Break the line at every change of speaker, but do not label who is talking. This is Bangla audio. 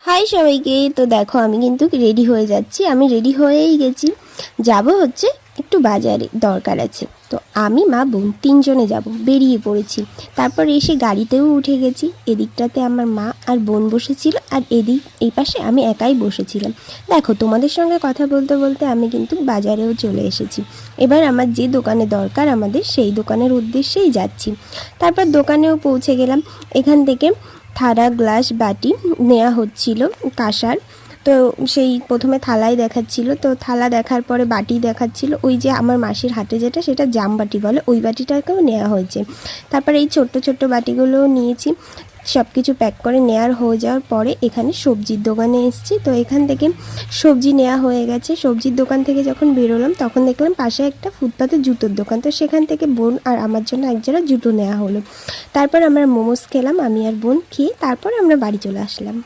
হাই সবাইকে। তো দেখো আমি কিন্তু রেডি হয়ে যাচ্ছি, আমি রেডি হয়েই গেছি। যাব হচ্ছে একটু বাজারে, দরকার আছে। তো আমি মা বোন তিনজনে যাব, বেরিয়ে পড়েছি। তারপর এসে গাড়িতেও উঠে গেছি। এদিকটাতে আমার মা আর বোন বসেছিল, আর এই পাশে আমি একাই বসেছিলাম। দেখো তোমাদের সঙ্গে কথা বলতে বলতে আমি কিন্তু বাজারেও চলে এসেছি। এবার আমার যে দোকানে দরকার আমাদের, সেই দোকানের উদ্দেশ্যেই যাচ্ছি। তারপর দোকানেও পৌঁছে গেলাম। এখান থেকে থালা, গ্লাস, বাটি নেওয়া হচ্ছিল কাঁসার। তো সেই প্রথমে থালাই দেখাচ্ছিল, তো থালা দেখার পরে বাটি দেখাচ্ছিল। ওই যে আমার মাসির হাতে যেটা, সেটা জাম বাটি বলে, ওই বাটিটাকেও নেওয়া হয়েছে। তারপর এই ছোট্ট ছোট্ট বাটিগুলোও নিয়েছি। সব কিছু প্যাক করে নেওয়ার হয়ে যাওয়ার পরে এখানে সবজির দোকানে এসেছি। তো এখান থেকে সবজি নেওয়া হয়ে গেছে। সবজির দোকান থেকে যখন বেরোলাম তখন দেখলাম পাশে একটা ফুটপাতে জুতোর দোকান। তো সেখান থেকে বোন আর আমার জন্য এক জোড়া জুতো নেওয়া হলো। তারপর আমরা মোমোস খেলাম, আমি আর বোন খেয়ে তারপর আমরা বাড়ি চলে আসলাম।